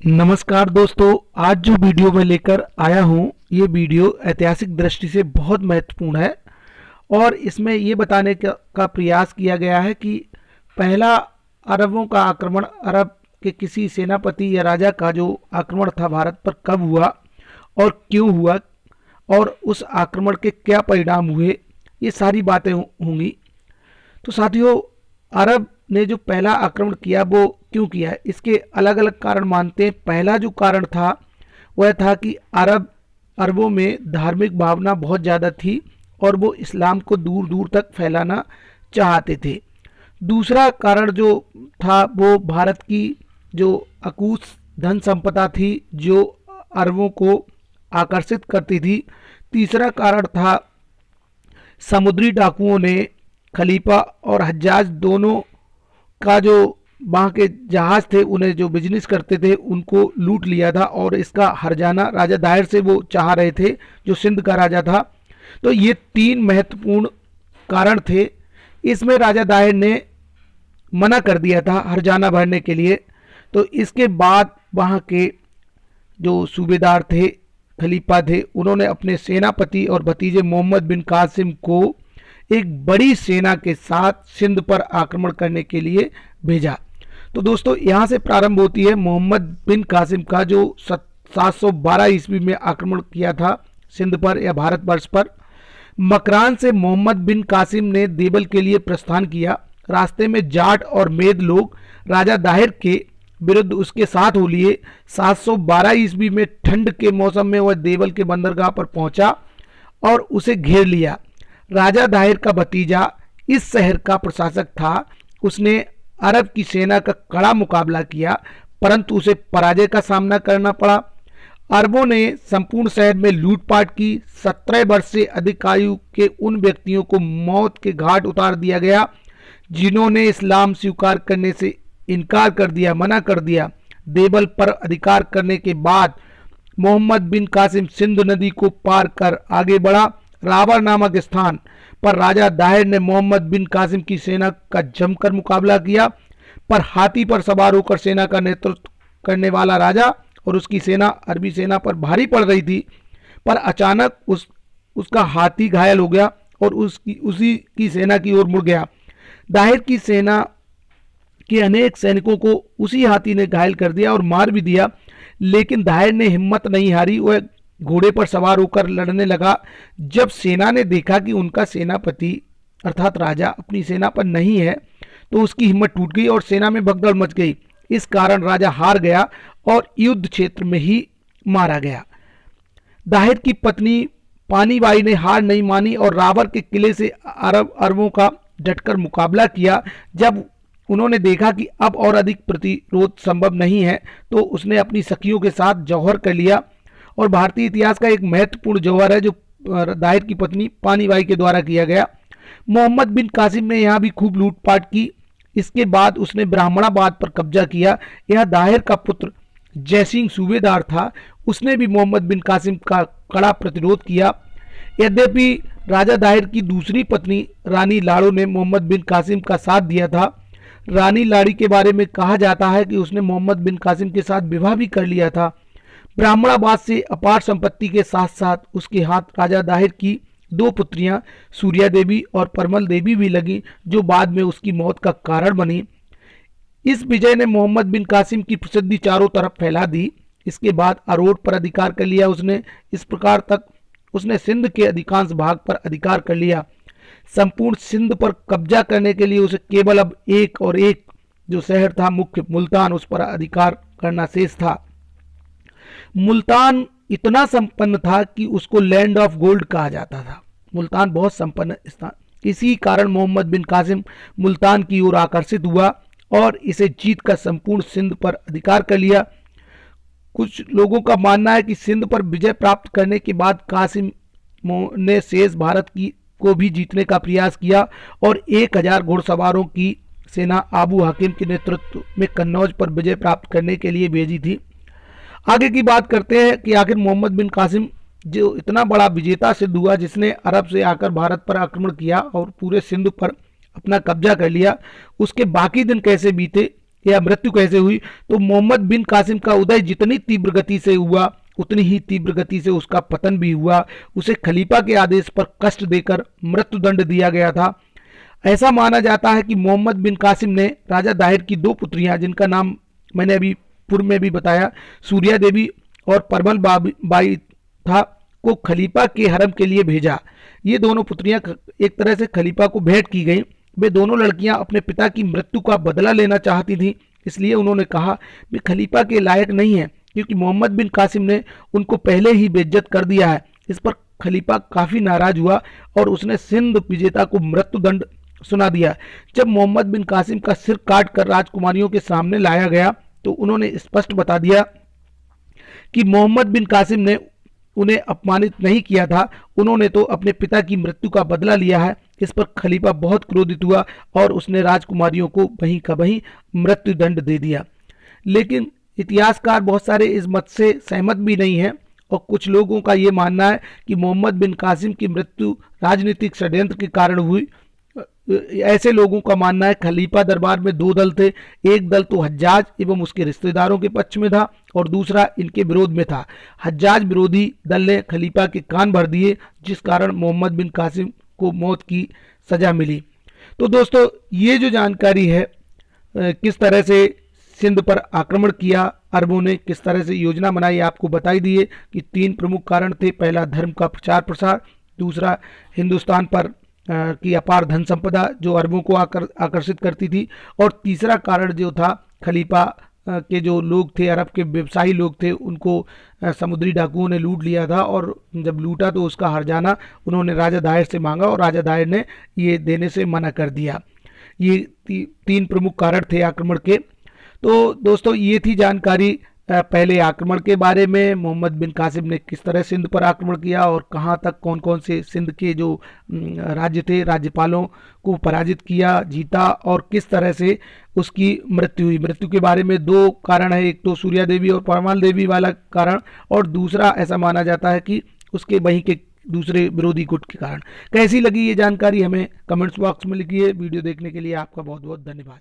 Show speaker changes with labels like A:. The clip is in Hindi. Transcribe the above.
A: नमस्कार दोस्तों, आज जो वीडियो मैं लेकर आया हूँ ये वीडियो ऐतिहासिक दृष्टि से बहुत महत्वपूर्ण है और इसमें ये बताने का प्रयास किया गया है कि पहला अरबों का आक्रमण, अरब के किसी सेनापति या राजा का जो आक्रमण था भारत पर कब हुआ और क्यों हुआ और उस आक्रमण के क्या परिणाम हुए, ये सारी बातें होंगी। तो साथियों, अरब ने जो पहला आक्रमण किया वो क्यों किया, इसके अलग अलग कारण मानते हैं। पहला जो कारण था वह था कि अरबों में धार्मिक भावना बहुत ज़्यादा थी और वो इस्लाम को दूर दूर तक फैलाना चाहते थे। दूसरा कारण जो था वो भारत की जो अकूत धन संपदा थी जो अरबों को आकर्षित करती थी। तीसरा कारण था समुद्री डाकुओं ने खलीफा और हज्जाज दोनों का जो वहाँ के जहाज थे, उन्हें जो बिजनेस करते थे, उनको लूट लिया था और इसका हर्जाना राजा दाहिर से वो चाह रहे थे, जो सिंध का राजा था। तो ये तीन महत्वपूर्ण कारण थे। इसमें राजा दाहिर ने मना कर दिया था हर्जाना भरने के लिए। तो इसके बाद वहाँ के जो सूबेदार थे, खलीफा थे, उन्होंने अपने सेनापति और भतीजे मोहम्मद बिन कासिम को एक बड़ी सेना के साथ सिंध पर आक्रमण करने के लिए भेजा। तो दोस्तों, यहाँ से प्रारंभ होती है मोहम्मद बिन कासिम का जो 712 ईस्वी में आक्रमण किया था सिंध पर या भारतवर्ष पर। मकरान से मोहम्मद बिन कासिम ने देवल के लिए प्रस्थान किया। रास्ते में जाट और मेद लोग राजा दाहिर के विरुद्ध उसके साथ हो लिए। 712 ईस्वी में ठंड के मौसम में वह देवल के बंदरगाह पर पहुंचा और उसे घेर लिया। राजा दाहिर का भतीजा इस शहर का प्रशासक था। उसने अरब की सेना का कड़ा मुकाबला किया, परंतु उसे पराजय का सामना करना पड़ा। अरबों ने संपूर्ण शहर में लूटपाट की। 17 वर्ष से अधिक आयु के उन व्यक्तियों को मौत के घाट उतार दिया गया जिन्होंने इस्लाम स्वीकार करने से इनकार कर दिया, मना कर दिया। देवल पर अधिकार करने के बाद मोहम्मद बिन कासिम सिंध नदी को पार कर आगे बढ़ा। रावर नामक स्थान पर राजा दाहिर ने मोहम्मद बिन कासिम की सेना का जमकर मुकाबला किया, पर हाथी पर सवार होकर सेना का नेतृत्व करने वाला राजा और उसकी सेना अरबी सेना पर भारी पड़ रही थी। पर अचानक उसका हाथी घायल हो गया और उसी की सेना की ओर मुड़ गया। दाहिर की सेना के अनेक सैनिकों को उसी हाथी ने घायल कर दिया और मार भी दिया, लेकिन दाहिर ने हिम्मत नहीं हारी। वह घोड़े पर सवार होकर लड़ने लगा। जब सेना ने देखा कि उनका सेनापति अर्थात राजा अपनी सेना पर नहीं है, तो उसकी हिम्मत टूट गई और सेना में भगदड़ मच गई। इस कारण राजा हार गया और युद्ध क्षेत्र में ही मारा गया। दाहिर की पत्नी पानीबाई ने हार नहीं मानी और रावर के किले से अरबों का डटकर मुकाबला किया। जब उन्होंने देखा कि अब और अधिक प्रतिरोध संभव नहीं है, तो उसने अपनी सखियों के साथ जौहर कर लिया और भारतीय इतिहास का एक महत्वपूर्ण जौहर है जो दाहिर की पत्नी पानीबाई के द्वारा किया गया। मोहम्मद बिन कासिम ने यहाँ भी खूब लूटपाट की। इसके बाद उसने ब्राह्मणाबाद पर कब्जा किया। यह दाहिर का पुत्र जयसिंह सूबेदार था। उसने भी मोहम्मद बिन कासिम का कड़ा प्रतिरोध किया। यद्यपि राजा दाहिर की दूसरी पत्नी रानी लाड़ो ने मोहम्मद बिन कासिम का साथ दिया था। रानी लाड़ी के बारे में कहा जाता है कि उसने मोहम्मद बिन कासिम के साथ विवाह भी कर लिया था। ब्राह्मणाबाद से अपार संपत्ति के साथ साथ उसके हाथ राजा दाहिर की दो पुत्रियां सूर्या देवी और परमल देवी भी लगी, जो बाद में उसकी मौत का कारण बनी। इस विजय ने मोहम्मद बिन कासिम की प्रसिद्धि चारों तरफ फैला दी। इसके बाद अरोड़ पर अधिकार कर लिया उसने। इस प्रकार तक उसने सिंध के अधिकांश भाग पर अधिकार कर लिया। संपूर्ण सिंध पर कब्जा करने के लिए उसे केवल अब एक जो शहर था मुख्य मुल्तान, उस पर अधिकार करना शेष था। मुल्तान इतना संपन्न था कि उसको लैंड ऑफ गोल्ड कहा जाता था। मुल्तान बहुत संपन्न स्थान। इसी कारण मोहम्मद बिन कासिम मुल्तान की ओर आकर्षित हुआ और इसे जीत कर संपूर्ण सिंध पर अधिकार कर लिया। कुछ लोगों का मानना है कि सिंध पर विजय प्राप्त करने के बाद कासिम ने शेष भारत को भी जीतने का प्रयास किया और 1000 घुड़सवारों की सेना आबू हाकिम के नेतृत्व में कन्नौज पर विजय प्राप्त करने के लिए भेजी थी। आगे की बात करते हैं कि आखिर मोहम्मद बिन कासिम जो इतना बड़ा विजेता सिद्ध हुआ, जिसने अरब से आकर भारत पर आक्रमण किया और पूरे सिंध पर अपना कब्जा कर लिया, उसके बाकी दिन कैसे बीते या मृत्यु कैसे हुई, तो मोहम्मद बिन कासिम का उदय जितनी तीव्र गति से हुआ उतनी ही तीव्र गति से उसका पतन भी हुआ। उसे खलीफा के आदेश पर कष्ट देकर मृत्युदंड दिया गया था। ऐसा माना जाता है कि मोहम्मद बिन कासिम ने राजा दाहिर की दो पुत्रियां, जिनका नाम मैंने अभी पूर्व में भी बताया, सूर्या देवी और परमल बाई था, को खलीफा के हरम के लिए भेजा। ये दोनों पुत्रियां एक तरह से खलीफा को भेंट की गई। वे दोनों लड़कियां अपने पिता की मृत्यु का बदला लेना चाहती थीं, इसलिए उन्होंने कहा वे खलीफा के लायक नहीं है, क्योंकि मोहम्मद बिन कासिम ने उनको पहले ही बेइज्जत कर दिया है। इस पर खलीफा काफी नाराज हुआ और उसने सिंध विजेता को मृत्युदंड सुना दिया। जब मोहम्मद बिन कासिम का सिर काट कर राजकुमारियों के सामने लाया गया तो उन्होंने स्पष्ट बता दिया कि मोहम्मद बिन कासिम ने उन्हें अपमानित नहीं किया था, उन्होंने तो अपने पिता की मृत्यु का बदला लिया है। इस पर खलीफा बहुत क्रोधित हुआ और उसने राजकुमारियों को वहीं का वहीं मृत्युदंड दे दिया। लेकिन इतिहासकार बहुत सारे इस मत से सहमत भी नहीं हैं और कुछ लोगों का ये मानना है कि मोहम्मद बिन कासिम की मृत्यु राजनीतिक षड्यंत्र के कारण हुई। ऐसे लोगों का मानना है खलीफा दरबार में दो दल थे, एक दल तो हज्जाज एवं उसके रिश्तेदारों के पक्ष में था और दूसरा इनके विरोध में था। हज्जाज विरोधी दल ने खलीफा के कान भर दिए, जिस कारण मोहम्मद बिन कासिम को मौत की सजा मिली। तो दोस्तों, ये जो जानकारी है किस तरह से सिंध पर आक्रमण किया अरबों ने, किस तरह से योजना बनाई, आपको बताई दिए कि तीन प्रमुख कारण थे। पहला धर्म का प्रचार प्रसार, दूसरा हिंदुस्तान पर की अपार धन संपदा जो अरबों को आकर्षित करती थी, और तीसरा कारण जो था खलीफा के जो लोग थे, अरब के व्यवसायी लोग थे, उनको समुद्री डाकुओं ने लूट लिया था और जब लूटा तो उसका हर्जाना उन्होंने राजा दाहिर से मांगा और राजा दाहिर ने ये देने से मना कर दिया। ये तीन प्रमुख कारण थे आक्रमण के। तो दोस्तों, ये थी जानकारी पहले आक्रमण के बारे में, मोहम्मद बिन कासिम ने किस तरह सिंध पर आक्रमण किया और कहां तक कौन कौन से सिंध के जो राज्य थे राज्यपालों को पराजित किया, जीता, और किस तरह से उसकी मृत्यु हुई। मृत्यु के बारे में दो कारण है, एक तो सूर्या देवी और परमाल देवी वाला कारण, और दूसरा ऐसा माना जाता है कि उसके वहीं के दूसरे विरोधी गुट के कारण। कैसी लगी ये जानकारी हमें कमेंट्स बॉक्स में लिखिए। वीडियो देखने के लिए आपका बहुत बहुत धन्यवाद।